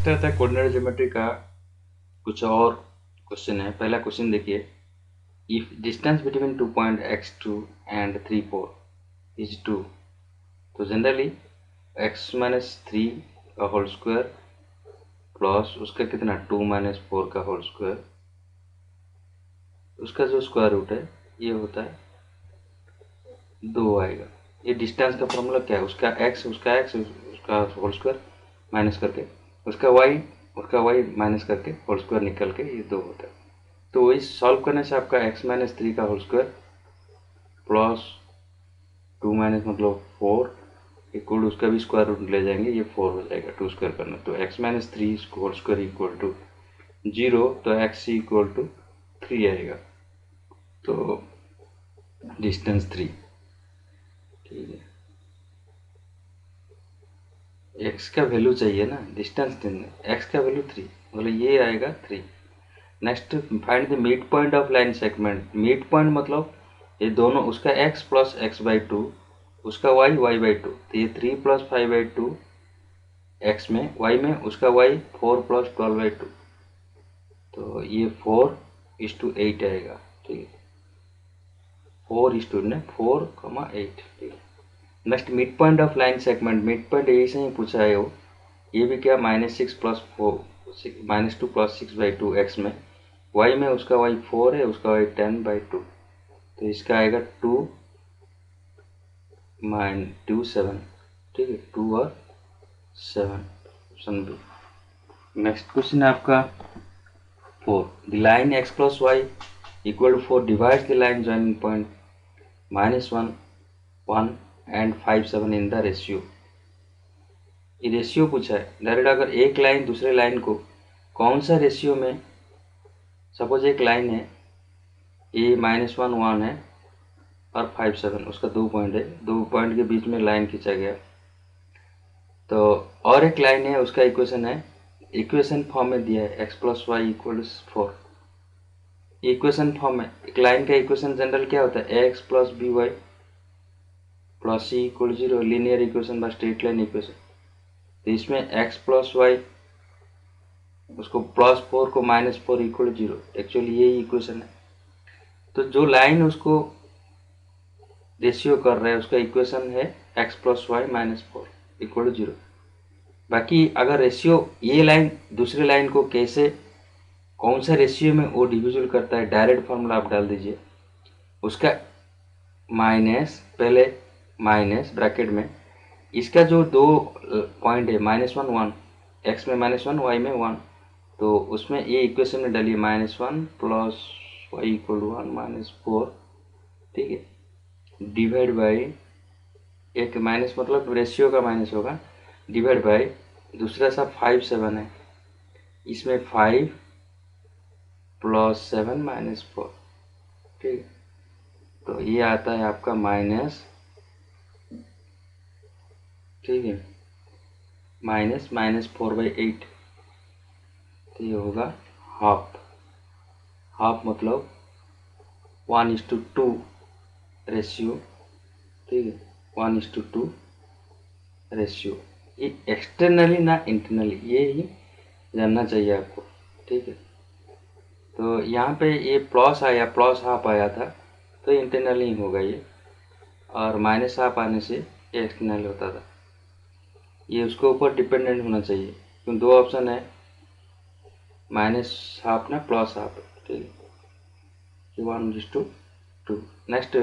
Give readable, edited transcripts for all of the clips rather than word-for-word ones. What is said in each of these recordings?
करते हैं coordinate geometry का कुछ और क्वेश्चन है। पहला क्वेश्चन देखिए, if distance between 2 point x2 and 3 4 is 2, तो जनरली x माइनस 3 का होल स्क्वायर प्लस उसका कितना 2 माइनस 4 का होल स्क्वायर, उसका जो स्क्वायर रूट है ये होता है 2 आएगा। ये डिस्टेंस का फॉर्मूला क्या है, उसका x उसका होल स्क्वायर माइनस करके उसका y माइनस करके होल स्क्वायर निकल के ये 2 होता है। तो इस सॉल्व करने से आपका x माइनस 3 का होल स्क्वायर प्लस 2 माइनस मतलब 4 इक्वल उसका भी स्क्वायर रूट ले जाएंगे, ये 4 हो जाएगा 2 स्क्वायर करना। तो x minus 3 whole square equal to 0, तो x इक्वल टू 3 आएगा। तो डिस्टेंस 3, ठीक है। x का वैल्यू चाहिए ना, डिस्टेंस देंगे, x का वैल्यू 3 मतलब ये आएगा 3। Next find the mid point of line segment. Mid point मतलब ये दोनों, उसका x प्लस एक्स बाई 2, उसका y बाई 2, तो ये 3 प्लस 5 बाई 2 x में, y में उसका y 4 प्लस 12 बाई 2, तो ये 4:8 आएगा, ठीक है। 4:8, ठीक है। Next mid point of line segment, mid point यही से ही पूछा है वो, ये भी क्या -6 प्लस 4 -2 प्लस 6 बाई 2 x में, y में उसका y 4 है, उसका y 10 बाई 2, तो इसका आएगा 2 -2 7, ठीक है। 2 और 7, ऑप्शन बी। नेक्स्ट क्वेश्चन है आपका 4, the line x plus y equal to 4 divides the line joining point -1 1 and 5 7 in the ratio. ये रेशियो पूछा है डायरेक्ट। अगर एक लाइन दूसरे लाइन को कौन सा रेशियो में, सपोज एक लाइन है ये -1 1 है और 5 7, उसका 2 पॉइंट है, 2 पॉइंट के बीच में लाइन खींचा गया, तो और एक लाइन है उसका इक्वेशन है, इक्वेशन फॉर्म में दिया है x plus y equal 4। Equation form में एक लाइन का इक्वेशन जनरल क्या होता है, x plus b y plus c equal 0, linear equation बा स्ट्रेट लाइन इक्वेशन। तो इसमें x प्लस वाई उसको +4 को -4 इक्वल 0, एक्चुअली यही इक्वेशन है। तो जो लाइन उसको रेशियो कर रहा है उसका इक्वेशन है x प्लस वाई -4 इक्वल 0। बाकी अगर रेशियो ये लाइन दूसरे लाइन को कैसे, कौन सा रेशियो में वो डिविजल करता है, डायरेक्ट फार्मूला आप डाल दीजिए। उसका माइनस, पहले माइनस ब्रैकेट में इसका जो 2 पॉइंट है -1 1, x में -1 y में 1, तो उसमें ये इक्वेशन में डालिए -1 प्लस वाई इक्वल 1 -4, ठीक है, डिवाइड बाई, एक माइनस मतलब रेशियो का माइनस होगा, डिवाइड बाई दूसरा सा 5 7 है, इसमें 5 प्लस 7 -4, ठीक है। तो ये आता है आपका माइनस, ठीक है, -4/8, तो ये होगा हाफ। हाफ मतलब 1:2 रेशियो, ठीक है, 1:2 रेशियो। ये एक्सटर्नली ना इंटरनली, ये ही जानना चाहिए आपको, ठीक है। तो यहाँ पे ये प्लस आया, प्लस हाफ आया था, तो इंटरनली होगा ये, और माइनस हाफ आने से ये एक्सटर्नल होता था। ये उसके ऊपर डिपेंडेंट होना चाहिए, क्योंकि 2 ऑप्शन है, माइनस हाफ ना प्लस हाफ, ठीक है, 1:2। Next,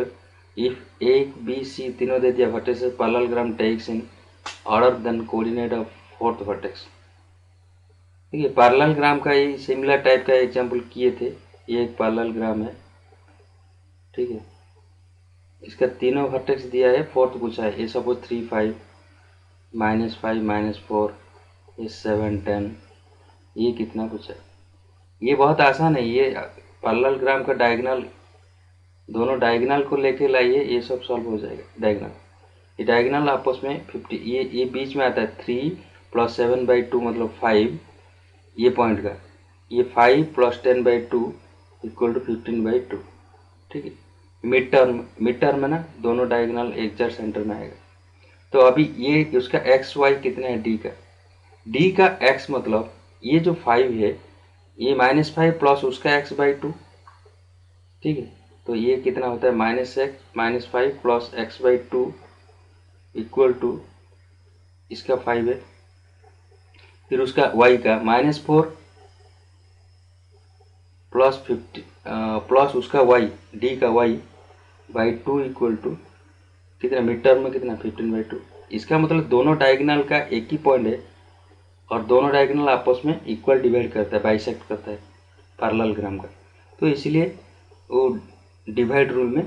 if A B C तीनों दे दिया vertex parallelogram takes in order then coordinate of fourth vertex. ठीक है, पैरेललोग्राम का ही सिमिलर टाइप का एग्जांपल किए थे, ये एक पैरेललोग्राम है, ठीक है। इसका तीनों वर्टेक्स दिया है, फोर्थ पूछा है, ये सपोज 3 5 -5 -4, ये 7 10, ये कितना पूछा है। ये बहुत आसान है, ये पैरेललोग्राम का डायगोनल, दोनों डायगोनल को लेके लाइए, ये सब सॉल्व हो जाएगा। डायगोनल, ये डायगोनल आपस में 50, ये बीच में आता है 3 प्लस 7/2 मतलब 5, ये पॉइंट का, ये 5 प्लस 10/2 इक्वल टू 15/2, ठीक है। मिड टर्म है ना, दोनों डायगोनल एक जर सेंटर में आएगा। तो अभी ये उसका एक्स वाई कितना है डी का, डी का एक्स मतलब ये जो 5 है ये -5 प्लस उसका x/2, ठीक है। तो ये कितना होता है -5 प्लस x/2 इक्वल टू इसका 5 है। फिर उसका y का -4 प्लस 50 प्लस उसका y डी का y/2 इक्वल टू कितना, मिड टर्म में कितना 15/2। इसका मतलब दोनों डायगोनल का एक ही पॉइंट है और दोनों डायगोनल आपस में इक्वल डिवाइड करता है, बाइसेक्ट करता है पैरेललोग्राम का। तो इसलिए वो डिवाइड रूल में,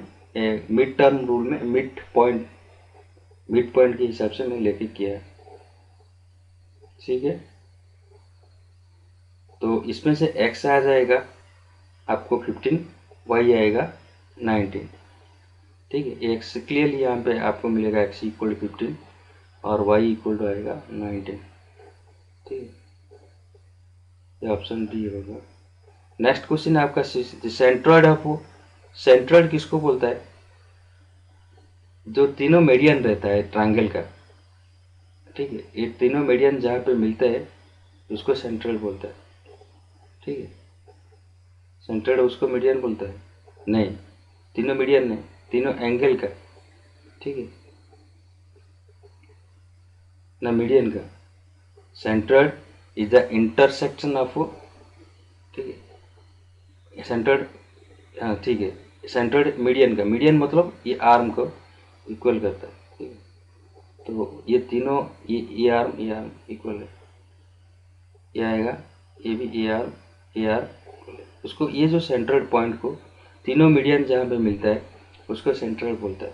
मिड टर्म रूल में मिड पॉइंट के हिसाब से मैं लेके किया है, ठीक है। तो इसमें से x आ जाएगा आपको 15, y आएगा 19, ठीक है। x क्लियरली यहाँ पे आपको मिलेगा x इक्वल टू 15 और y इक्वल टू आएगा 19, ठीक है। ये ऑप्शन डी होगा। नेक्स्ट क्वेश्चन है आपका सेंट्रॉइड ऑफ, सेंट्रॉइड किसको बोलता है, जो तीनों मीडियन रहता है ट्रायंगल का, ठीक है। ये तीनों मीडियन जहाँ पे मिलते हैं उसको सेंट्रॉइड बोलता है, ठीक है। सेंट्रॉइड उसको मीडियन बोलता है, नहीं तीनों मीडियन नहीं, तीनों एंगल का, ठीक है ना, मीडियन का। Centroid is the intersection of, ठीक है, सेंट्रॉइड, हाँ ठीक है। सेंट्रॉइड मीडियन का, मीडियन मतलब ये आर्म को इक्वल करता है, ठीक है। तो ये तीनों, ये आर्म इक्वल है, ये आएगा, ये भी ये आर्म इक्वल है। उसको ये जो सेंट्रॉइड पॉइंट को तीनों मीडियन जहाँ पे मिलता है उसको सेंट्रॉइड बोलता है।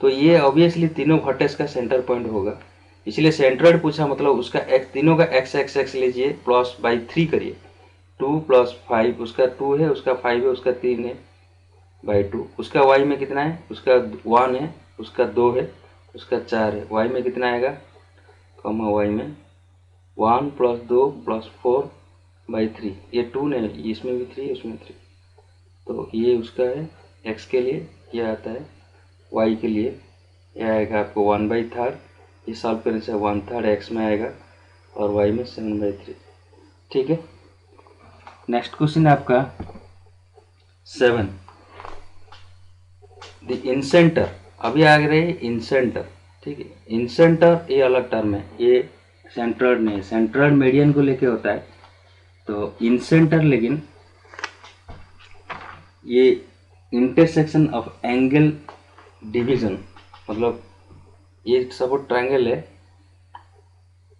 तो ये ऑब्वियसली तीनों वर्टेक्स का सेंटर पॉइंट होगा, इसलिए सेंट्रॉइड पूछा मतलब उसका एक्स, तीनों का x लीजिए +/3 करिए, 2 + 5, उसका 2 है, उसका 5 है, उसका 3 है /2। उसका y में कितना है, उसका 1 है, उसका 2 है, उसका 4 है। y में कितना आएगा, कॉमा y में 1 + 2 + 4/3, ये 2 नहीं, इसमें भी 3, इसमें 3। तो ये उसका है x के लिए, ये आता है y के लिए, ये आएगा आपको 1/3, ये सॉल्व करने से 1/3 x में आएगा और y में 7/3, ठीक है। नेक्स्ट क्वेश्चन है आपका 7, द इंसेंटर, अभी आ रहे हैं इंसेंटर, ठीक है। इंसेंटर ये अलग टर्म है, ये सेंट्रॉइड नहीं, सेंट्रॉइड मीडियन को लेके होता है। तो इंसेंटर लेकिन ये इंटरसेक्शन ऑफ एंगल डिवीजन, मतलब ये सपोर्ट ट्रायंगल है,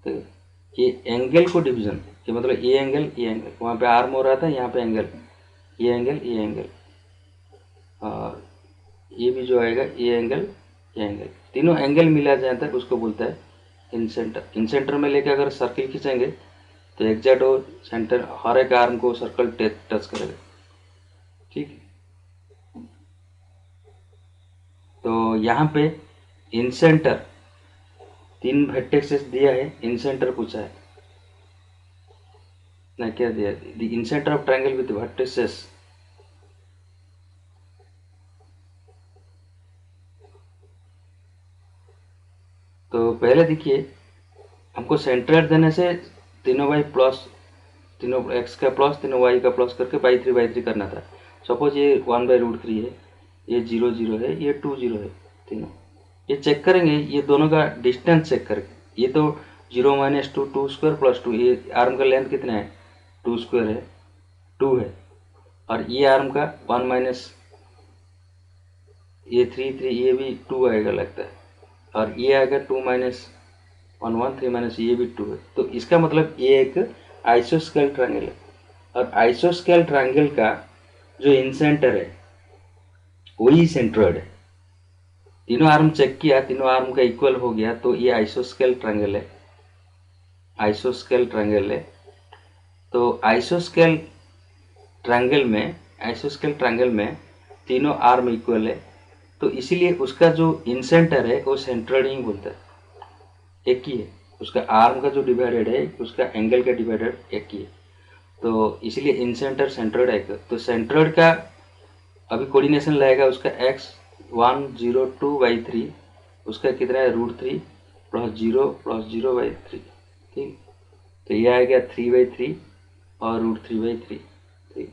तो ये एंगल को डिवीजन, ये मतलब ये एंगल, वहाँ पे आर्म हो रहा था, यहाँ पे एंगल, ये एंगल और ये भी जो आएगा ये एंगल, तीनों एंगल मिला जाए तक उसको बोलता है इंसेंटर। इंसेंटर में लेके अगर सर्किल खींचेंगे तो एग्जैक्ट वो सेंटर हर एक आर्म को सर्कल टच करेगा, ठीक है। तो यहाँ पे इंसेंटर 3 वर्टेक्सेस दिया है, इंसेंटर पूछा है ना, क्या दिया, the incentre of triangle with vertexes. तो पहले देखिए, हमको सेंट्रॉइड देने से तीनों y प्लस, तीनों x का प्लस, तीनों y का प्लस करके /3 करना था। सपोज ये 1/√3 है, ये 0 0 है, ये 2 0 है, तीनों ये चेक करेंगे, ये दोनों का डिस्टेंस चेक करके, ये तो 0 - 2 2² + 2, ये आर्म का लेंथ कितना है 2² है, 2 है, और ये आर्म का 1 - ये 3 3, ये भी 2 आएगा लगता है, और ये आएगा 2 - 1 1 3 - ये भी 2 है। तो इसका मतलब ये एक आइसोस्केल ट्रायंगल है, और आइसोस्केल ट्रायंगल का जो इंसेंटर है वही सेंट्रॉइड है। तीनों आर्म चेक किया, तीनों आर्म का इक्वल हो गया, तो ये आइसोस्केल ट्रायंगल है, आइसोस्केल ट्रायंगल है। तो आइसोस्केल ट्रायंगल में तीनों आर्म इक्वल है, तो इसीलिए उसका जो इंसेंटर है वो सेंट्रॉइड ही बोलता है, एक ही है। उसका आर्म का जो डिवाइडेड है उसका एंगल का डिवाइडेड एक ही है, तो इसलिए इंसेंटर सेंट्रॉइड है। तो सेंट्रॉइड का अभी कोऑर्डिनेशन लगेगा, उसका x 102/3, उसका कितना है √3 + 0 + 0/3, ठीक। तो ये आ गया 3/3 और √3/3। ठीक,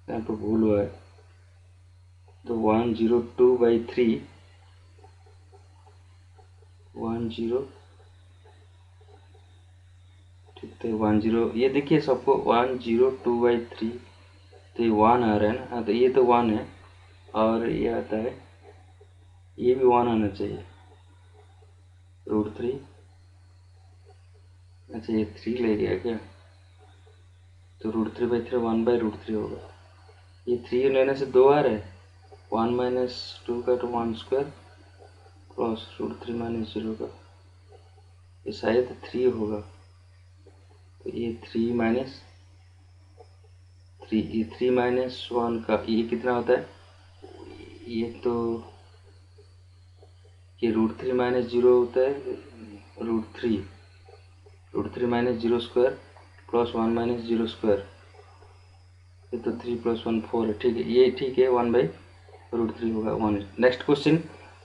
यहाँ पर भूल हुआ है, तो 102/3 10, ठीक है 10, ये देखिए सबको 102/3, तो ये 1 आ रहा है ना। हाँ, तो ये तो 1 है और ये आता है, ये भी 1 आना चाहिए, √3। अच्छा, ये 3 ले गया क्या, तो √3/3 1/√3 होगा। ये 3 लेने से 2 आ रहा है, 1 - 2 का तो 1² प्लस √3 - 0 का, ये शायद 3 होगा। तो ये 3 - 3, ये 3 - 1 का ये कितना होता है, ये तो ये √3 - 0 होता है, √3 -0² प्लस 1 - 0², ये तो 3 + 1 4 है। ठीक है, ये ठीक है, 1/√3 होगा 1। Next question,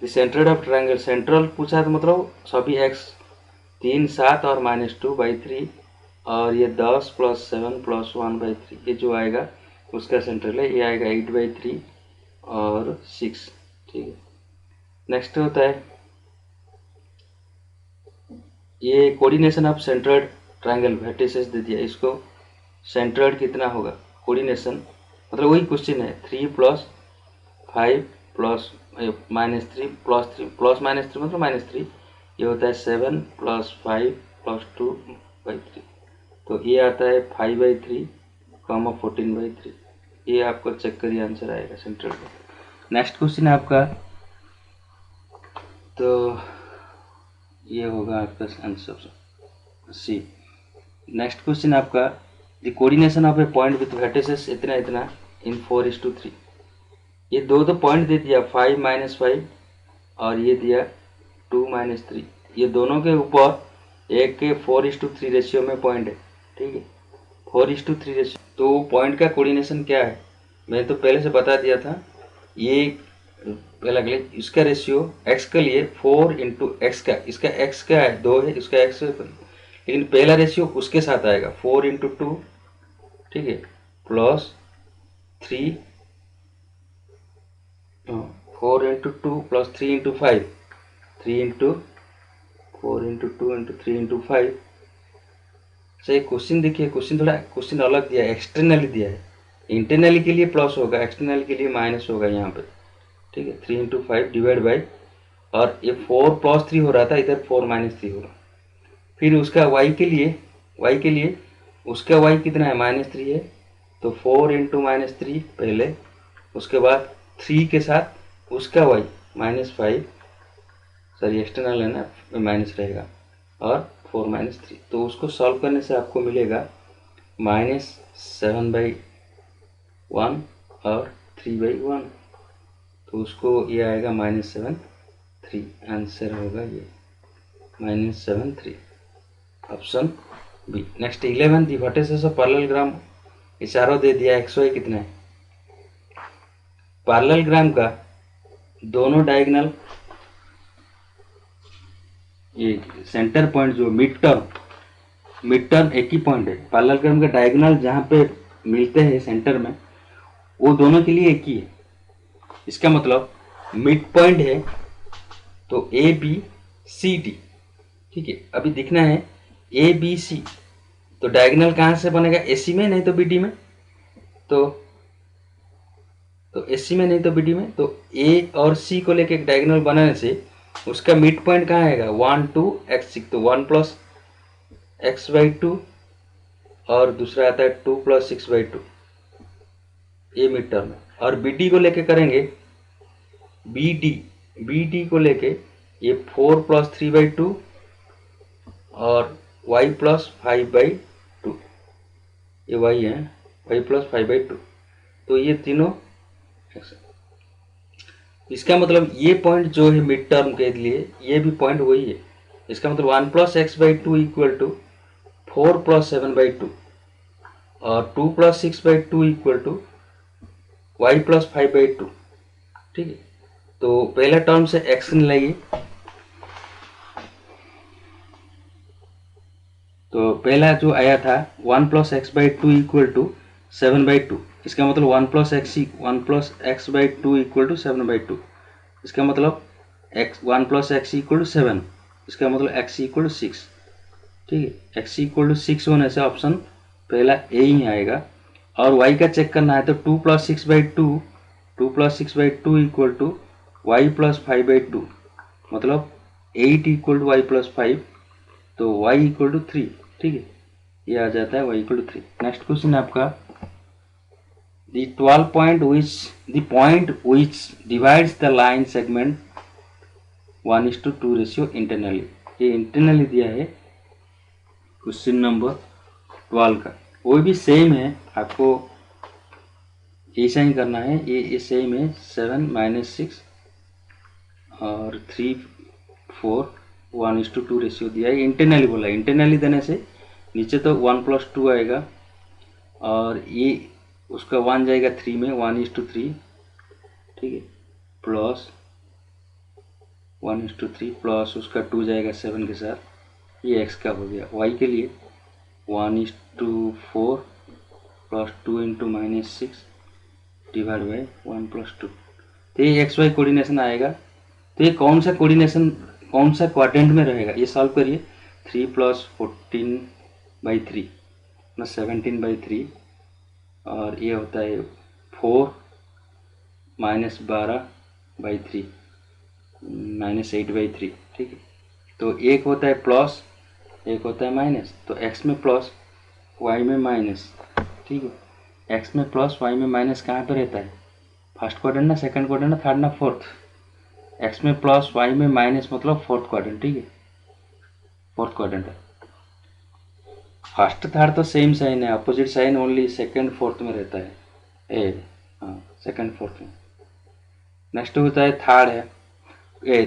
the centroid of triangle, central पूछा है तो मतलब सभी x 3, 7 और -2/3 और ये 10 + 7 + 1/3, ये जो आएगा उसका सेंट्रल है, ये आएगा 8/3 और 6। ठीक है, नेक्स्ट होता है ये coordination of centroid triangle, vertices दे दिया, इसको सेंट्रोइड कितना होगा, कोऑर्डिनेशन मतलब वही क्वेश्चन है, 3 + 5 + -3 + 3 + -3 मतलब -3, ये होता है 7 + 5 + 2/3, तो ये आता है 5/3, 14/3। ये आपको चेक करिए, आंसर आएगा सेंट्रोइड का। नेक्स्ट क्वेश्चन है आपका, तो ये होगा आपका आंसर सी। नेक्स्ट क्वेश्चन आपका, the coordination of A point with vertices इतना इतना इन 4:3, ये दो पॉइंट दे दिया, 5 - 5 और ये दिया 2 - 3, ये दोनों के ऊपर एक के 4:3 रेशियो में पॉइंट है। ठीक है, 4:3 रेशियो, तो पॉइंट का कोऑर्डिनेशन क्या है, मैंने तो पहले से बता दिया था। ये पहला इसका रेशियो x के लिए 4 × x का, इसका x क्या है 2 है, इसका x है, लेकिन पहला रेशियो उसके साथ आएगा 4 × 2, ठीक है, प्लस 3, 4 × 2 प्लस 3 × 5, 3 × 4 × 2 × 3 × 5। अच्छा, क्वेश्चन देखिए, क्वेश्चन थोड़ा क्वेश्चन अलग दिया है, एक्सटर्नली दिया है, इंटरनली के लिए प्लस होगा, एक्सटर्नल के लिए माइनस होगा यहाँ पे। ठीक है, 3 × 5 डिवाइड बाई, और ये 4 + 3 हो रहा था, इधर 4 - 3 होगा। फिर उसका y के लिए उसका y कितना है, -3 है, तो 4 × -3 पहले, उसके बाद 3 के साथ उसका y -5, सॉरी एक्सटर्नल है ना, माइनस रहेगा, और 4 - 3, तो उसको सॉल्व करने से आपको मिलेगा -7/1 और 3/1, तो उसको ये आएगा -7 3, आंसर होगा ये -7 3, option B. Next 11, the vertices of parallelogram, इशारा दे दिया, XY कितना है, पैरेललोग्राम का दोनों डायगोनल, ये सेंटर पॉइंट जो मिड टर्म एक ही पॉइंट है, पैरेललोग्राम का डायगोनल जहाँ पे मिलते हैं सेंटर में, वो दोनों के लिए एक ही है। इसका मतलब मिड पॉइंट है तो ABCD, ठीक है, अभी दिखना है ABC, तो डायगोनल कहाँ से बनेगा, AC में, नहीं तो BD में, तो AC में नहीं तो BD में, तो A और C को लेके एक डायगोनल बनाने से उसका मिड पॉइंट कहाँ आएगा, 1 2 x6, तो 1 + x/2 और दूसरा आता है 2 + 6/2, ये मिड टर्म है। और BD को लेके करेंगे, BD को लेके ये 4 + 3/2 और y + 5/2, ये y है, y + 5/2, तो ये तीनों, इसका मतलब ये पॉइंट जो है मिड टर्म के लिए, ये भी पॉइंट वही है। इसका मतलब 1 + x/2 = 4 + 7/2 और 2 + 6/2 = y + 5/2, ठीक है। तो पहला टर्म से x निकालिए, तो पहला जो आया था 1 plus x by two equal to 7/2, इसका मतलब 1 plus x by two equal to 7/2, इसका मतलब x 1 plus x equal to 7, इसका मतलब एक्स इक्वल टू 6। ठीक है, एक्स इक्वल टू 6 होने से ऑप्शन पहला ए ही आएगा। और वाई का चेक करना है तो 2 plus 6/2 equal to y plus 5/2, मतलब 8 इक्वल टू वाई प्लस 5, तो वाई इक्वल टू 3। ठीक है, ये आ जाता है y equal to 3। Next question है आपका the point which divides the line segment 1:2 ratio internally. ये इंटरनली दिया है क्वेश्चन नंबर 12 का, वो भी सेम है, आपको ऐसा ही करना है। ये सेम है, 7 - 6 और 3 4 1:2 रेशियो दिया है। इंटरनली बोला है, इंटरनली देने से नीचे तो 1+2 आएगा और ये उसका 1 जाएगा 3 में, 1:3। ठीक है, प्लस 1:3 प्लस उसका 2 जाएगा 7 के साथ, ये एक्स का हो गया। वाई के लिए 1:4 प्लस 2 इंटू -6 डिवाइड बाई 1+2, तो ये एक्स वाई कोऑर्डिनेशन आएगा। तो ये कौन सा कोऑर्डिनेशन, कौन सा क्वाड्रेंट में रहेगा, ये सॉल्व करिए। 3 + 14/3 + 17/3, और ये होता है 4 - 12/3 -8/3। ठीक है, तो एक होता है प्लस, एक होता है माइनस, तो एक्स में प्लस वाई में माइनस। ठीक है, एक्स में प्लस वाई में माइनस कहाँ पे रहता है, फर्स्ट क्वाड्रेंट ना, सेकंड क्वाड्रेंट ना, थर्ड ना, फोर्थ। एक्स में प्लस वाई में माइनस मतलब फोर्थ क्वाड्रेंट। ठीक है, फोर्थ क्वाड्रेंट है। फर्स्ट थर्ड तो सेम साइन है, opposite sign only second fourth में रहता है, ए हाँ सेकंड फोर्थ में। नेक्स्ट होता है थर्ड है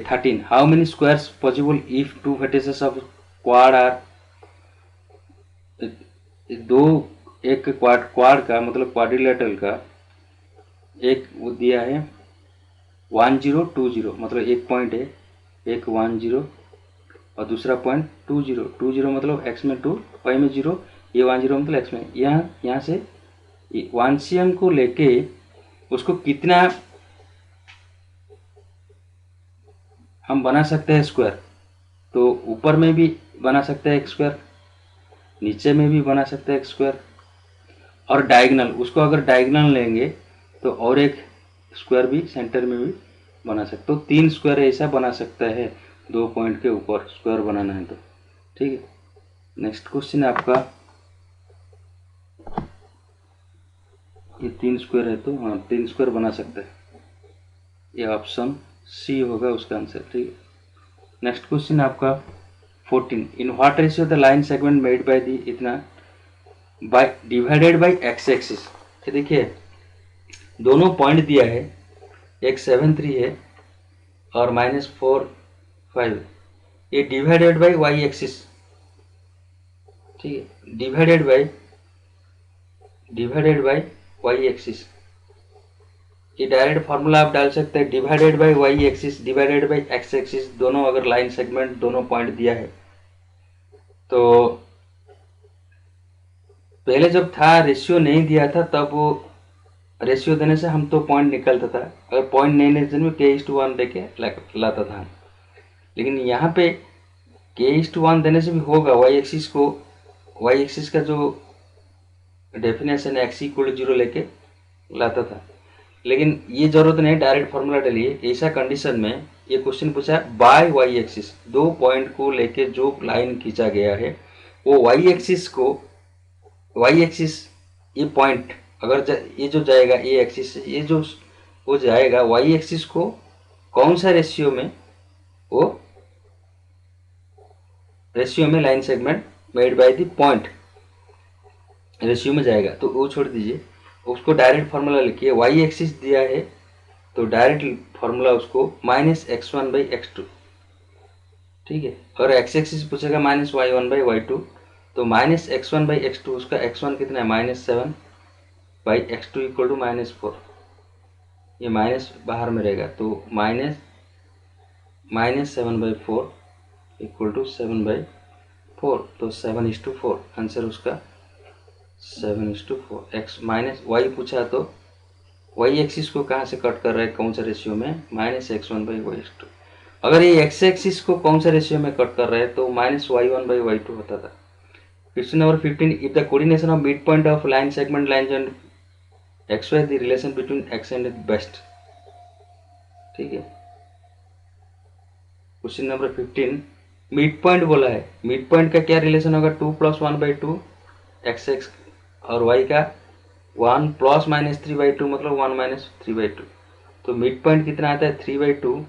13, how many squares possible if two vertices of quad are, दो, एक क्वाड का मतलब क्वाड्रिलेटरल का एक वो दिया है 1020, मतलब एक पॉइंट है, एक 10 और दूसरा पॉइंट 20 मतलब एक्स में 2 वाई में 0, ये 10 मतलब एक्स में। यहाँ से 1 cm को लेके उसको कितना हम बना सकते हैं स्क्वायर, तो ऊपर में भी बना सकते हैं एक स्क्वायर, नीचे में भी बना सकते हैं एक स्क्वायर, और डायगोनल, उसको अगर डायगोनल लेंगे तो और एक स्क्वायर भी सेंटर में भी बना सकते, तो 3 स्क्वायर ऐसा बना सकता है, 2 पॉइंट के ऊपर स्क्वायर बनाना है तो। ठीक है, नेक्स्ट क्वेश्चन है आपका, ये 3 स्क्वायर है तो हाँ 3 स्क्वायर बना सकते हैं, ये ऑप्शन सी होगा उसका आंसर। ठीक है, नेक्स्ट क्वेश्चन है आपका 14, in what ratio the line segment made by the इतना by divided by x axis. देखिए दोनों पॉइंट दिया है, एक 7 3 है और -4 5, ये डिवाइडेड बाय वाई एक्सिस। ठीक है, डिवाइडेड बाय वाई एक्सिस, ये डायरेक्ट फार्मूला आप डाल सकते हैं, divided by y axis divided by x axis, दोनों अगर लाइन सेगमेंट दोनों पॉइंट दिया है तो पहले जब था रेशियो नहीं दिया था तब वो रेशियो देने से हम तो पॉइंट निकलता था, अगर पॉइंट नहीं देने में k:1 देके लाता था। लेकिन यहाँ पे k:1 देने से भी होगा, वाई एक्सिस का जो डेफिनेशन है x=0 लेके लाता था, लेकिन ये जरूरत नहीं, डायरेक्ट फार्मूला डालिए। ऐसा कंडीशन में ये क्वेश्चन पूछा है बाय वाई एक्सिस, दो पॉइंट को लेके जो लाइन खींचा गया है वो वाई एक्सिस ये पॉइंट अगर ये जो जाएगा ये एक्सिस, ये जो वो जाएगा वाई एक्सिस को कौन सा रेशियो में, वो रेशियो में line segment made by the point ratio में जाएगा, तो वो छोड़ दीजिए, उसको डायरेक्ट फार्मूला लिखिए। वाई एक्सिस दिया है तो डायरेक्ट फार्मूला उसको -x1/x2। ठीक है, और एक्स एक्सिस पूछेगा -y1/y2, तो -x1/x2, उसका x1 कितना है -7/x2 इक्वल टू -4, ये माइनस बाहर में रहेगा तो -7/4 इक्वल टू 7/4। 4, तो 7:4 आंसर उसका 7:4। एक्स माइनस वाई पूछा तो वाई एक्सिस को कहाँ से कट कर रहा है, कौन सा रेशियो में, -x1/y2। अगर ये एक्स एक्सिस को कौन सा रेशियो में कट कर रहा है तो -y1/y2 होता था। Question number 15, if the coordination of mid point of line segment lines and xy the relation between x and best. ठीक है, क्वेश्चन नंबर 15 मिड पॉइंट बोला है, मिड पॉइंट का क्या रिलेशन होगा, 2 + 1/2 x और y का 1 ± 3/2 मतलब 1 - 3/2। तो मिड पॉइंट कितना आता है 3/2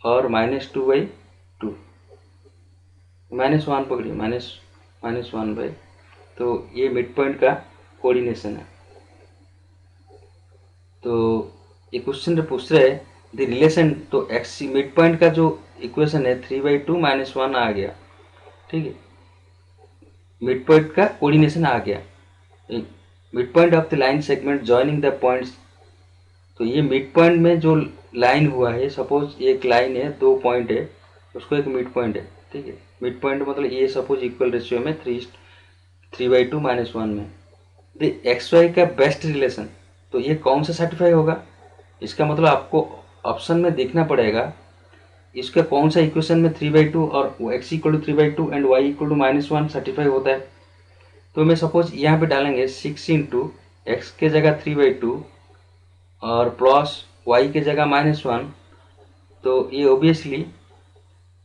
और -2/2 -1 पकड़िए -1/, तो ये मिड पॉइंट का कोऑर्डिनेशन है। तो ये क्वेश्चन पूछ रहे हैं द रिलेशन, तो एक्स मिड पॉइंट का जो इक्वेशन है 3/2 -1 आ गया। ठीक है, मिड पॉइंट का कोऑर्डिनेशन आ गया। Mid point of the line segment joining the points, तो ये मिड पॉइंट में जो लाइन हुआ है, सपोज एक लाइन है, 2 पॉइंट है, उसको एक मिड पॉइंट है। ठीक है, मिड पॉइंट मतलब ये सपोज इक्वल रेशियो में 3/2 -1 में द एक्स वाई का बेस्ट रिलेशन, तो ये कौन सा सर्टिफाई होगा, इसका मतलब आपको ऑप्शन में देखना पड़ेगा इसका कौन सा इक्वेशन में 3/2 और x = 3/2 एंड y = -1 सर्टिफाई होता है। तो मैं सपोज यहाँ पे डालेंगे 6 × x के जगह 3/2 और प्लस y के जगह -1, तो ये ऑब्वियसली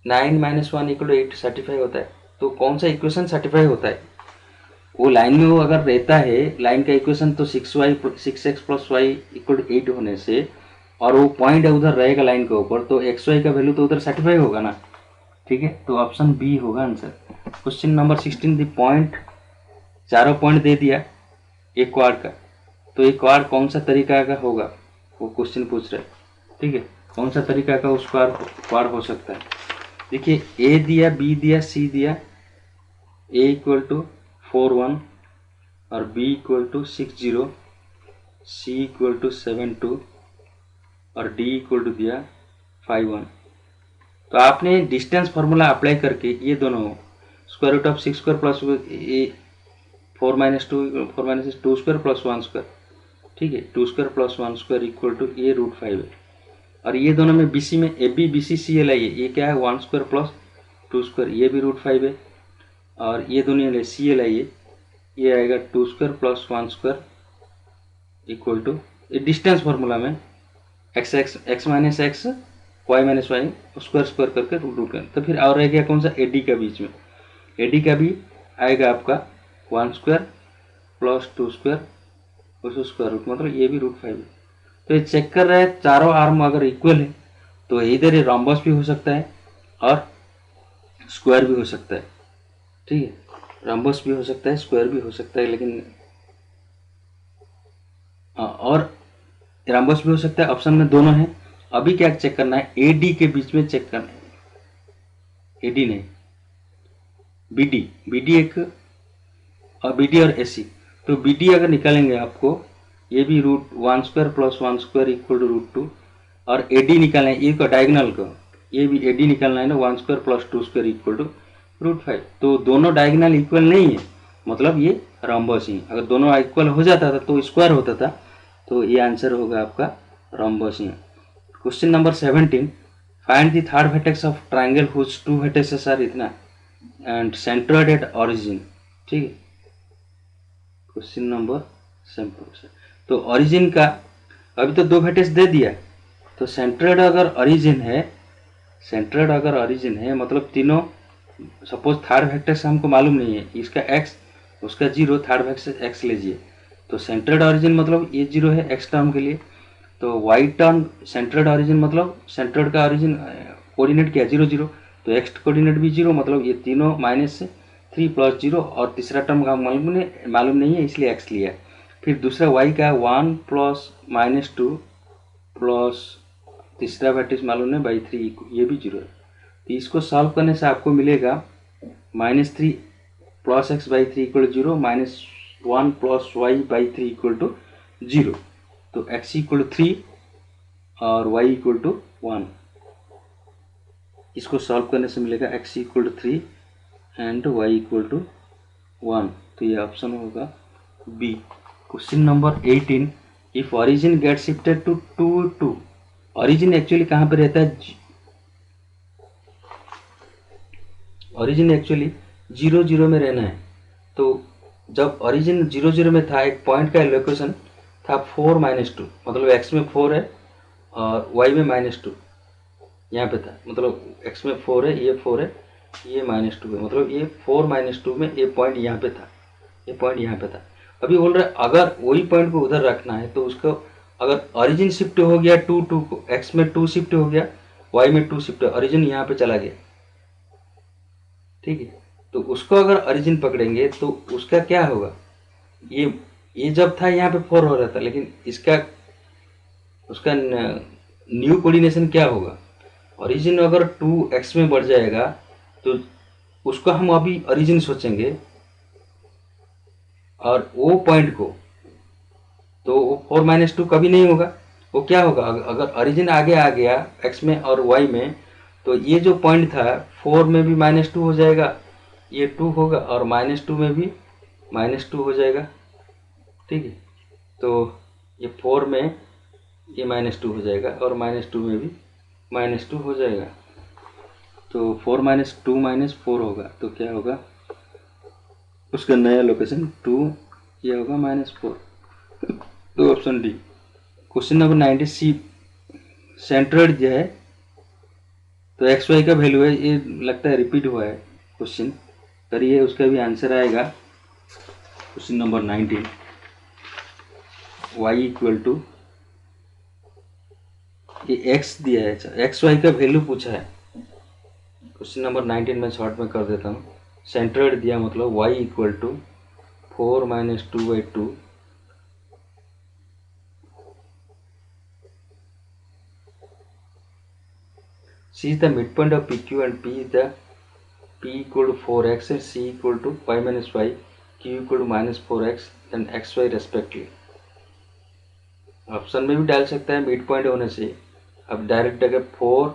9 - 1 = 8 सर्टिफाई होता है। तो कौन सा इक्वेशन सर्टिफाई होता है, वो लाइन में वो अगर रहता है, लाइन का इक्वेशन तो 6x + y = 8 होने से, और वो पॉइंट उधर रहेगा लाइन के ऊपर, तो एक्स वाई का वैल्यू तो उधर सर्टिफाई होगा ना। ठीक है, तो ऑप्शन बी होगा answer. Question number 16 the point, चारों पॉइंट दे दिया एक क्वाड का, तो एक क्वाड कौन सा तरीका का होगा, वो क्वेश्चन पूछ रहे हैं। ठीक है, कौन सा तरीका का उस क्वाड हो सकता है। देखिए ए दिया, बी दिया, सी दिया, ए = 4 1 और बी = 6 0, सी = 7 2 और डी = दिया 5 1। तो आपने डिस्टेंस फार्मूला अप्लाई करके ये दोनों √6² प्लस 4 - 2 4 - 2² प्लस 1², ठीक है, 2² प्लस 1² = ये √5 है। और ये दोनों में बीसी में ए बी BC CL है, ये क्या है 1² प्लस 2², ये भी √5 है। और ये दोनों CL है, ये आएगा 2² प्लस 1² = ये डिस्टेंस फार्मूला में x - x y - y square करके रूट कर। तो फिर और रह गया कौन सा, एडी का बीच में, एडी का भी आएगा आपका 1² प्लस 2² उसको स्क्वायर रूट, मतलब ये भी √5 है। तो ये चेक कर रहे हैं चारों आर्म अगर इक्वल है तो इधर ये रॉम्बस भी हो सकता है और स्क्वायर भी हो सकता है। ठीक है, रॉम्बस भी हो सकता है, स्क्वायर भी हो सकता है, लेकिन और रॉम्बस भी हो सकता है, ऑप्शन में दोनों है। अभी क्या चेक करना है, ए डी के बीच में चेक करना है, ए डी नहीं बी डी, बी डी एक और बी डी और ए सी। तो बी डी अगर निकालेंगे आपको, ये भी √1² प्लस 1² = √2, और ए डी निकालना है, ये का डायगोनल को, ये भी ए डी निकालना है ना, 1² प्लस 2² = √5। तो दोनों डायगोनल इक्वल नहीं है, मतलब ये रॉम्बस ही। अगर दोनों इक्वल हो जाता था तो स्क्वायर होता था, तो ये आंसर होगा आपका रॉम्बस ही। Question number 17, find the third vertex of triangle whose 2 vertices are इतना एंड सेंटर्ड एट ऑरिजिन। ठीक है, क्वेश्चन नंबर 7। तो ऑरिजिन का अभी तो 2 वर्टेक्स दे दिया, तो सेंटर्ड अगर ऑरिजिन है, सेंटर्ड अगर ऑरिजिन है मतलब तीनों, सपोज थर्ड वर्टेक्स हमको मालूम नहीं है, इसका x उसका 0, थर्ड वर्टेक्स x लीजिए, तो सेंटर्ड ऑरिजिन मतलब ये 0 है x टर्म के लिए, तो y टर्म सेंटर्ड ऑरिजिन मतलब सेंटर्ड का ऑरिजिन कोऑर्डिनेट क्या 0 0, तो x कोऑर्डिनेट भी 0, मतलब ये तीनों -3 + 0, और तीसरा टर्म का मालूम नहीं है इसलिए x लिया। फिर दूसरा y का 1 प्लस -2 प्लस तीसरा वर्टेक्स मालूम है /3, ये भी 0 है। तो इसको सॉल्व करने से आपको मिलेगा -3 प्लस x/3 = 0, -1 प्लस y/3 = 0, तो x = 3 और y = 1। इसको सॉल्व करने से मिलेगा x = 3 and y equal to 1, तो ये ऑप्शन होगा B. Question number 18, if origin get shifted to 2 2, origin actually कहाँ पे रहता है, ओरिजिन एक्चुअली 0 0 में रहना है। तो जब ओरिजिन 0 0 में था, एक पॉइंट का लोकेशन था 4 -2, मतलब x में 4 है और y में -2 यहाँ पे था, मतलब x में 4 है, ये 4 है, ये -2 है, मतलब ये 4 -2 में ये पॉइंट यहाँ पे था, ये पॉइंट यहाँ पे था। अभी बोल रहे अगर वही पॉइंट को उधर रखना है तो उसको अगर ओरिजिन शिफ्ट हो गया 2 2 को, x में 2 शिफ्ट हो गया, y में 2 शिफ्ट, ओरिजिन यहाँ पे चला गया, ठीक है। तो उसको अगर ओरिजिन पकड़ेंगे तो उसका क्या होगा, ये जब था यहाँ पे 4 हो रहा था, लेकिन इसका उसका न्यू कोऑर्डिनेशन क्या होगा, ओरिजिन अगर 2x में बढ़ जाएगा तो उसको हम अभी ओरिजिन सोचेंगे और वो पॉइंट को, तो वो 4 - 2 कभी नहीं होगा। वो क्या होगा, अगर ओरिजिन आगे आ गया x में और y में, तो ये जो पॉइंट था 4 में भी -2 हो जाएगा, ये 2 होगा, और -2 में भी -2 हो जाएगा, ठीक है। तो ये 4 में ये -2 हो जाएगा और -2 में भी -2 हो जाएगा, तो 4 - 2 - 4 होगा, तो क्या होगा उसका नया लोकेशन 2, ये होगा -4, तो ऑप्शन डी। क्वेश्चन नंबर 90, सी सेंट्रोइड जो है, तो एक्स वाई का वैल्यू है, ये लगता है रिपीट हुआ है क्वेश्चन, करिए उसका भी आंसर आएगा। Question number 19, y equal to, ये x दिया है, अच्छा एक्स वाई का वैल्यू पूछा है। क्वेश्चन नंबर 19 में शॉर्ट में कर देता हूँ। सेंट्रोइड दिया, मतलब y equal to 4 - 2/2, C is the midpoint of PQ and P is the P equal to 4x and C equal to pi minus y, Q equal to -4x and xy respectively। Option में भी डाल सकता है mid point होने से। अब direct अगर 4,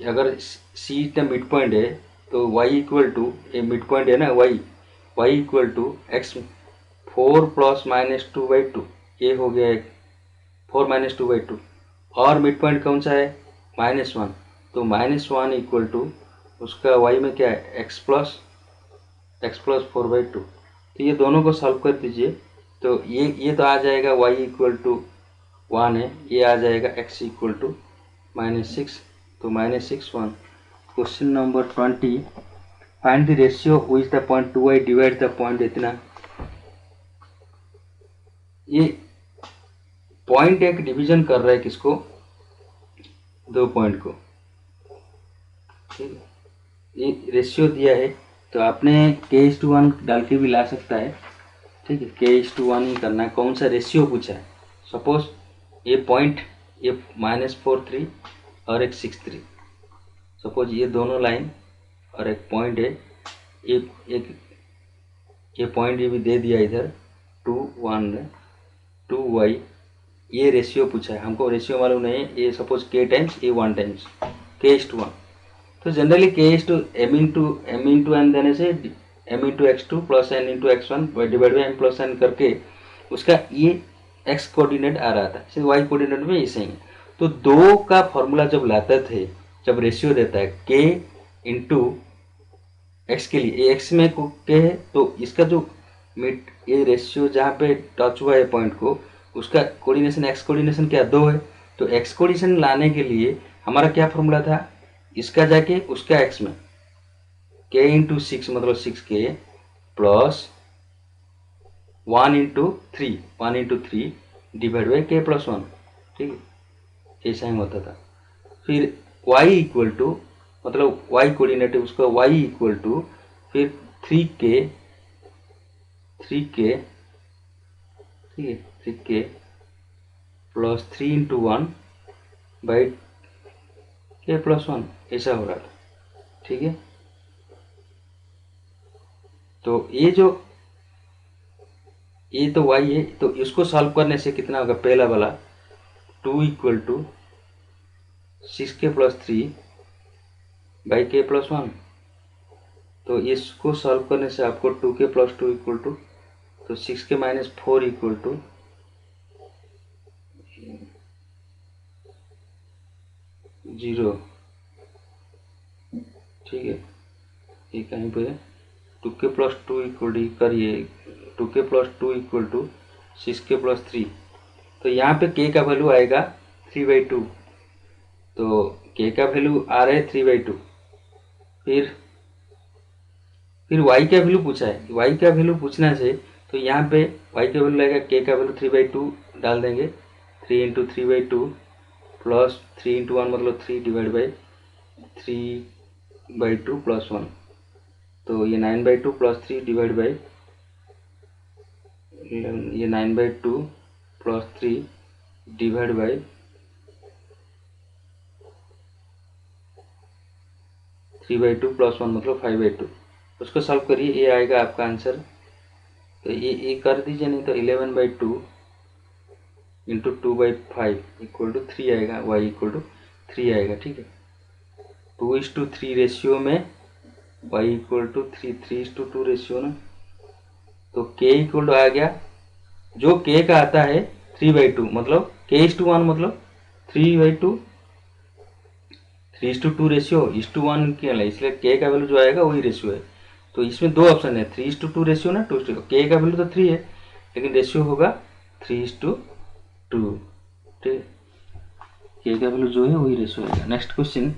अगर C का मिड पॉइंट है तो y इक्वल टू, ये मिड पॉइंट है ना y इक्वल टू x 4 + -2/2, ये हो गया 4 - 2/2, और मिड पॉइंट कौन सा है -1, तो -1 इक्वल टू उसका y में क्या है x + 4/2। तो ये दोनों को सॉल्व कर दीजिए, तो ये तो आ जाएगा y इक्वल टू 1 है, ये आ जाएगा x इक्वल टू -6, तो -6 1। Question number 20, find the ratio which the point 2y divide the point, इतना ये पॉइंट एक डिवीजन कर रहा है किसको, 2 पॉइंट को, ठीक है। ये रेशियो दिया है तो आपने k:1 डाल के भी ला सकता है, ठीक है, k:1 ही करना है। कौन सा रेशियो पूछा है, सपोज ये पॉइंट, ये -4 3 और एक 6 3, सपोज ये दोनों लाइन और एक पॉइंट है, एक ये पॉइंट ये भी दे दिया इधर 2 1 2y, ये रेशियो पूछा है, हमको रेशियो मालूम नहीं है, ये सपोज k टाइम्स ये 1 टाइम्स k:1, तो जनरली k/m देने से m/x2 + n/x1 divide by m + n करके उसका ये x कोऑर्डिनेट आ रहा था, सिर्फ y कोऑर्डिनेट में ऐसे ही। तो 2 का फॉर्मूला जब लाते थे, जब रेशियो देता है k x के लिए, ये x में को k है, तो इसका जो मिड, ये रेशियो जहाँ पे टच हुआ है पॉइंट को, उसका कोऑर्डिनेशन x कोऑर्डिनेशन क्या 2 है, तो x कोऑर्डिनेशन लाने के लिए हमारा क्या फॉर्मूला था, इसका जाके उसका x में k/6 मतलब 6k plus 1/3 divide by k+1, ठीक है, ऐसा ही होता था। फिर y इक्वल टू, मतलब y कोऑर्डिनेट है उसका, y इक्वल टू फिर 3k, ठीक है, 3k प्लस 3/1 बाई k+1, ऐसा हो रहा था, ठीक है। तो ये तो y है, तो इसको सॉल्व करने से कितना होगा, पहला वाला 2 equal to 6k + 3 by k+1, तो इसको सॉल्व करने से आपको 2k + 2 इक्वल टू, तो 6k - 4 इक्वल टू 0। ठीक है, ये कहीं पे 2k + 2 इक्वल टू करिए, 2k + 2 इक्वल टू 6k + 3। तो यहाँ पे k का वैल्यू आएगा 3/2। तो k का वैल्यू आ रहा है 3/2। फिर y का वैल्यू पूछा है, y का वैल्यू पूछना से तो यहाँ पे y का वैल्यू लगेगा, k का वैल्यू 3/2 डाल देंगे। 3 × 3/2 प्लस 3 × 1 मतलब 3 डिवाइड बाई 3/2 प्लस 1, तो ये 9/2 प्लस 3 डिवाइड बाई, ये 9/2 प्लस 3 डिवाइड बाई 3/2 प्लस 1 मतलब 5/2। उसको सॉल्व करिए, ये आएगा आपका आंसर। तो ये कर दीजिए, नहीं तो 11/2 इंटू 2/5 इक्वल टू 3 आएगा, y इक्वल टू 3 आएगा। ठीक है, 2:3 रेशियो में y इक्वल टू 3, 3:2 रेशियो ना, तो k इक्वल टू आ गया, जो k का आता है 3/2 मतलब k:1 मतलब 3/2, 3:2 रेशियो 1:1 के लिए, इसलिए k का वैल्यू जो आएगा वही रेशियो है। तो इसमें दो ऑप्शन है, 3:2 रेशियो ना 2:2। k का वैल्यू तो 3 है, लेकिन रेशियो होगा 3:2। ठीक, k का वैल्यू जो है वही रेशियो आएगा। नेक्स्ट क्वेश्चन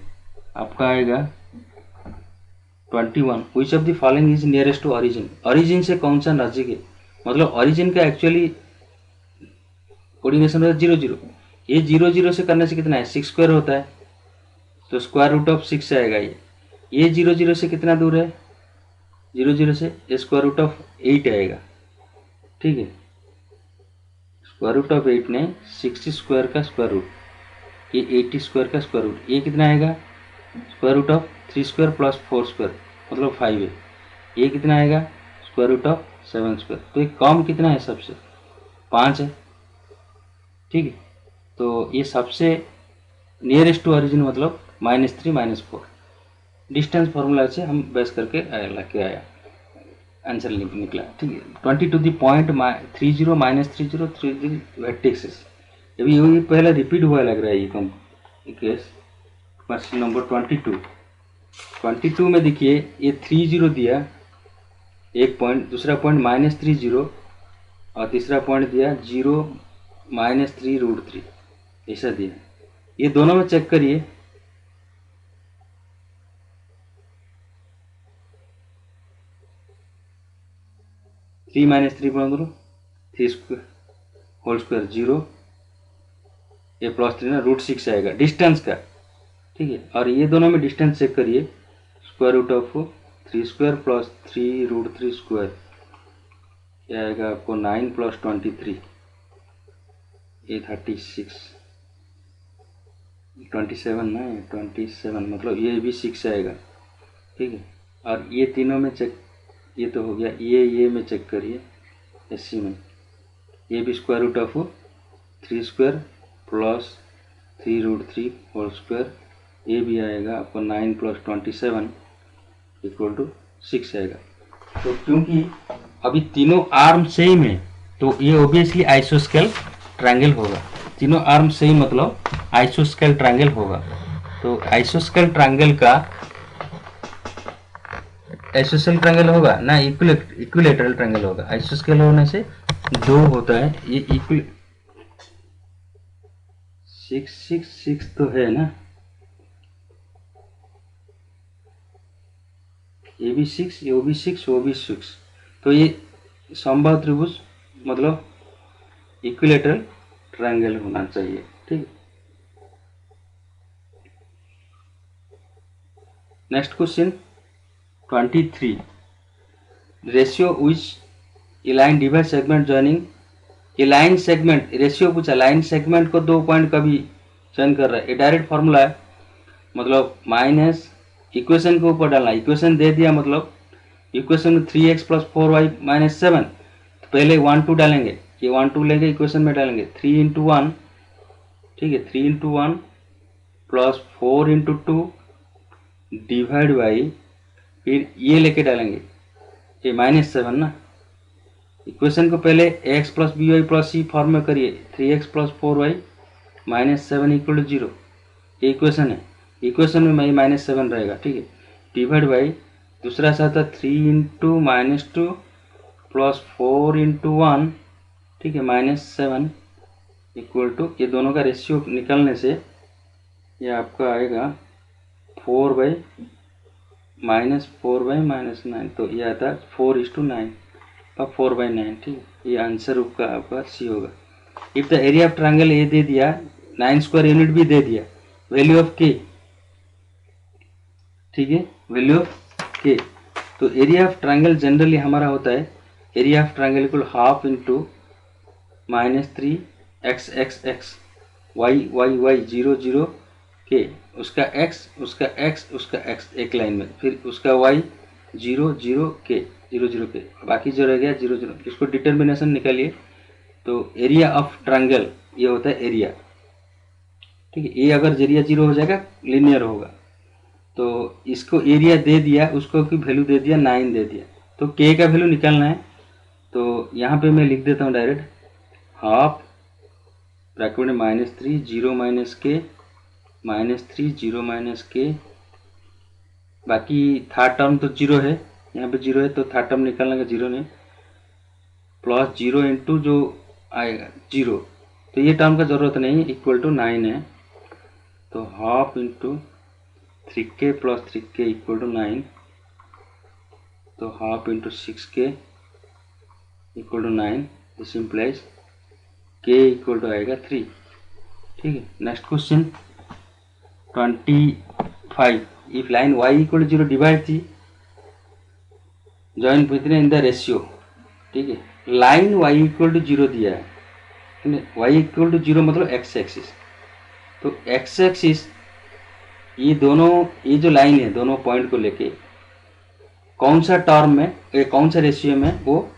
आपका आएगा 21, which of the following is nearest to origin. Origin से कौन सा नजदीक है, मतलब ऑरिजिन का एक्चुअली कोऑर्डिनेशन है 0 0। ये 0 0 से करने से कितना है, 6² होता है, तो √6 से आएगा। ये 0 0 से कितना दूर है, 0 0 से √8 आएगा। ठीक है, √8 ने 60² का स्क्वायर रूट, ये 80² का स्क्वायर रूट, ये कितना आएगा, √3² + 4² मतलब 5 है। ये कितना आएगा, √7²। तो ये कम कितना है सबसे, 5 है। ठीक है, तो ये सबसे नियरेस्ट टू ऑरिजिन मतलब -3 -4। डिस्टेंस फार्मूला से हम बेस करके लेके आया, आंसर निकला। ठीक है, 20 टू द पॉइंट 30 -30 30 वर्टेक्सेस। अभी ये पहले रिपीट हुआ लग रहा है ये केस। क्वेश्चन नंबर 22 में देखिए, ये 30 दिया एक पॉइंट, दूसरा पॉइंट -30 और तीसरा पॉइंट दिया 0 -3√3, ऐसा दिया। ये दोनों में चेक करिए, थ्री माइनस थ्री बना दो, 3² होल स्क्वायर 0, ये +3 ना √6 आएगा डिस्टेंस का। ठीक है, और ये दोनों में डिस्टेंस चेक करिए, √3² + 3√3², क्या आएगा आपको 9 + 23, ये 36, 27 ना, 27 मतलब ये भी 6 आएगा। ठीक है, और ये तीनों में चेक, ये तो हो गया, ये में चेक करिए, एससी में ये भी √3² + 3√3 होल स्क्वायर, ये भी आएगा आपको 9 + 27 = 6 आएगा। तो क्योंकि अभी तीनों आर्म सेम है, तो ये ऑब्वियसली आइसोस्केल ट्रायंगल होगा। तीनों आर्म सेम मतलब आइसोस्केल ट्रायंगल होगा। तो आइसोस्केल ट्रायंगल का आइसोस्केल ट्रायंगल होगा ना, इक्विलेटरल ट्रायंगल होगा। आइसोस्केल होने से दो होता है, ये इक्वल 6 6 6 तो है ना, ये भी 6, ये भी 6, वो भी 6, तो ये समबाहु त्रिभुज मतलब इक्विलेटरल ट्रायंगल होना चाहिए। ठीक, next question 23, ratio which align divide segment joining. ये लाइन सेगमेंट रेशियो पूछा, लाइन सेगमेंट को 2 पॉइंट का भी चयन कर रहा है। ये डायरेक्ट फॉर्मूला है, मतलब माइनस इक्वेशन के ऊपर डालना, इक्वेशन दे दिया मतलब इक्वेशन में 3x + 4y - 7, तो पहले 1 2 डालेंगे, ये 1 2 लेंगे इक्वेशन में डालेंगे, 3 × 1, ठीक है, 3 × 1 + 4 × 2 डिवाइड बाई फिर ये लेके डालेंगे ये -7 ना। इक्वेशन को पहले x plus b y plus c form में करिए, 3x plus 4y -7 equal to 0, ये इक्वेशन है। इक्वेशन में -7 रहेगा, ठीक है। डिवाइड बाई दूसरा सा था 3 इंटू -2 प्लस 4 इंटू 1, ठीक है, -7 इक्वल टू, ये दोनों का रेशियो निकलने से ये आपका आएगा 4/-9, तो ये आता है 4:9 और 4/9, ठीक है। ये आंसर आपका सी होगा। If the area of triangle A दे दिया, 9 स्क्वायर यूनिट भी दे दिया, वैल्यू ऑफ के, ठीक है, वैल्यू ऑफ के। तो एरिया ऑफ ट्रायंगल जनरली हमारा होता है area of triangle equal half into -3x y 0 0 के, उसका x उसका x उसका x एक लाइन में, फिर उसका y 0 0 के 0 0 के, बाकी जो रह गया 0 0, इसको डिटर्मिनेशन निकालिए। तो एरिया ऑफ ट्रायंगल ये होता है एरिया, ठीक है। ये अगर एरिया 0 हो जाएगा लीनियर होगा। तो इसको एरिया दे दिया, उसको की वैल्यू दे दिया 9 दे दिया, तो के का वैल्यू निकालना है। तो यहाँ पे मैं लिख देता हूँ डायरेक्ट, हाफ ब्रैकेट में -3 0 -k -3 0 -k, बाकी थर्ड टर्म तो 0 है, यहाँ पे 0 है तो थर्ड टर्म निकालने का 0 नहीं, प्लस 0 इंटू जो आएगा 0, तो ये टर्म का ज़रूरत नहीं, इक्वल टू 9 है। तो half into 3k plus 3k equal to 9, तो half into 6k equal to 9, this implies k equal to आएगा 3, ठीक है। Next question 25, if line y equal to 0 divide the join with in the ratio, ठीक है। Line y equal to 0 दिया है, y equal to 0 मतलब x axis, तो x axis ये दोनों, ये जो लाइन है दोनों पॉइंट को लेके कौन सा टर्म में, कौन सा रेशियो में वो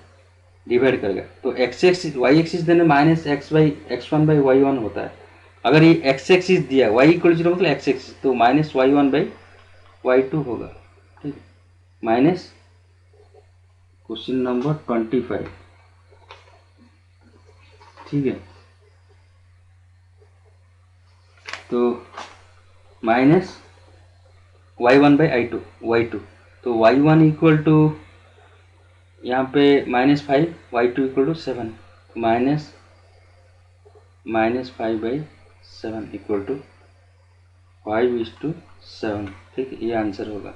डिवाइड करेगा। तो x एक्सिस y एक्सिस देने -x1/y1 होता है। अगर ये x एक्सिस दिया y इक्वल टू 0 मतलब x एक्सिस, तो -y1/y2 होगा, ठीक है। माइनस क्वेश्चन नंबर 25, ठीक है। तो माइनस y1/y2, तो y1 इक्वल टू यहाँ पे -5, y2 equal to 7, -5/7 equal to 5:7, ठीक है, ये आंसर होगा।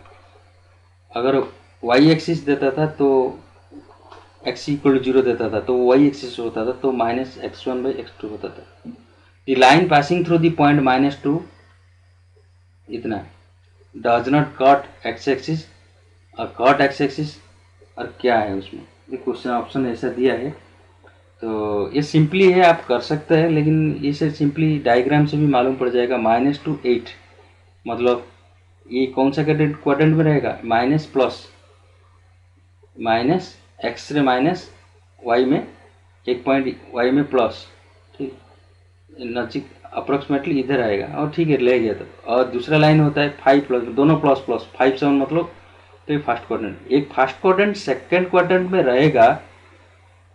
अगर y एक्सिस देता था तो x इक्वल टू 0 देता था, तो y एक्सिस होता था, तो -x1/x2 होता था। The line passing through the point -2 इतना does not cut x axis, और कट x एक्सिस और क्या है उसमें, ये क्वेश्चन ऑप्शन ऐसा दिया है। तो ये सिंपली है, आप कर सकते हैं, लेकिन इसे सिंपली डायग्राम से भी मालूम पड़ जाएगा। -2 8 मतलब ये कौन सा क्वाड्रेंट में रहेगा, minus plus minus x ray minus y में, एक पॉइंट वाई में प्लस, ठीक, नजीक अप्रोक्सीमेटली इधर आएगा, और ठीक है ले गया। तो और दूसरा लाइन होता है 5 प्लस, दोनों प्लस प्लस 5 7 मतलब, तो ये फर्स्ट क्वाड्रेंट, एक फर्स्ट क्वाड्रेंट सेकंड क्वाड्रेंट में रहेगा।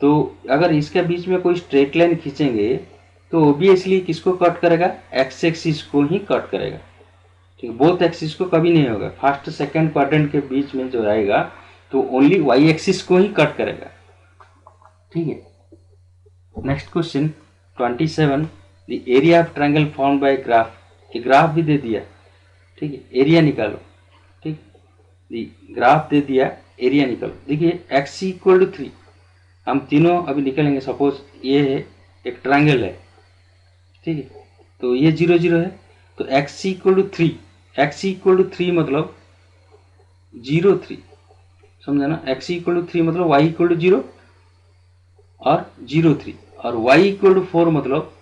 तो अगर इसके बीच में कोई स्ट्रेट लाइन खींचेंगे तो ओबियसली किसको कट करेगा, एक्स एक्सिस को ही कट करेगा, ठीक है। बोथ एक्सिस को कभी नहीं होगा, फर्स्ट सेकंड क्वाड्रेंट के बीच में जो रहेगा तो ओनली वाई एक्सिस को ही कट करेगा, ठीक है। Next question 27, the area of triangle form by graph, ये ग्राफ भी दे दिया, ठीक है, एरिया निकालो, ठीक, ग्राफ दे दिया, एरिया निकालो। देखिए x इक्वल टू 3, हम तीनों अभी निकलेंगे। सपोज ये है एक ट्रायंगल है, ठीक है, तो ये 0 0 है, तो x equal to 3, x equal to 3 मतलब 0 3, समझा ना। x इक्वल टू 3 मतलब y इक्वल टू 0 और 0 3, और y इक्वल टू 4 मतलब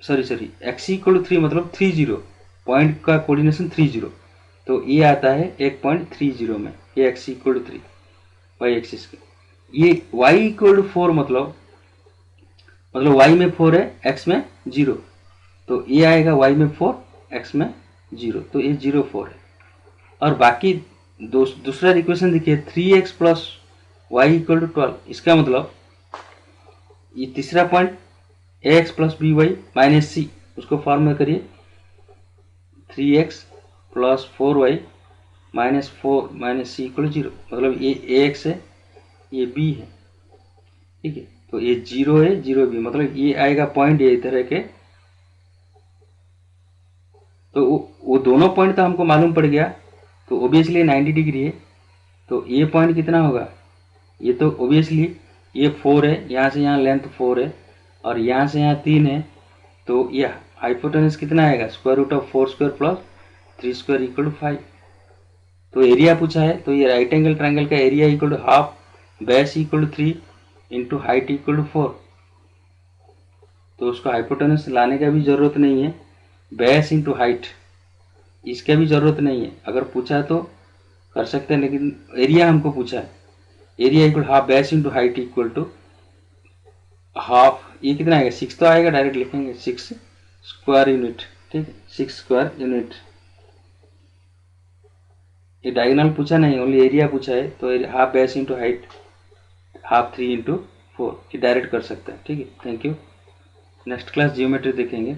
सॉरी x इक्वल टू 3 मतलब 3 0, पॉइंट का कोऑर्डिनेशन 3 0, तो ये आता है 1.30 में, ये x equal to 3 y axis का। ये y इक्वल टू 4 मतलब y में 4 है, x में 0, तो ये आएगा y में 4 x में 0, तो ये 0 4 है। और बाकी दूसरा इक्वेशन देखिए 3x plus y equal to 12। इसका मतलब ये तीसरा point ax plus b y minus c, उसको फॉर्म में करिए 3x प्लस 4y माइनस सी इक्वल 0। मतलब ये ax है, ये b है, ठीक है। तो ये 0 है, 0 b, मतलब ये आएगा पॉइंट ये इधर है के। तो वो दोनों पॉइंट तो हमको मालूम पड़ गया, तो ओबियसली 90 डिग्री है। तो ये पॉइंट कितना होगा, ये तो ओबियसली ये 4 है, यहाँ से यहाँ लेंथ 4 है और यहाँ से यहाँ 3 है। तो ये हाइपोटेनस कितना आएगा, square root of 4 square plus 3 square equal to 5। तो एरिया पूछा है, तो ये राइट एंगल ट्रायंगल का area equal to half base equal to 3 into height equal to 4। तो उसको हाइपोटेनस लाने का भी ज़रूरत नहीं है, बेस इंटू हाइट इसका भी ज़रूरत नहीं है। अगर पूछा तो कर सकते हैं, लेकिन एरिया हमको पूछा है। Area equal half base into height equal to half, ये कितना आएगा 6 तो आएगा, डायरेक्ट लिखेंगे 6 स्क्वायर यूनिट, ठीक है, 6 स्क्वायर यूनिट। ये डायगोनल पूछा नहीं, ओनली एरिया पूछा है। तो half base into height half 3 into 4, ये डायरेक्ट कर सकते हैं, ठीक है। Thank you. Next class geometry देखेंगे।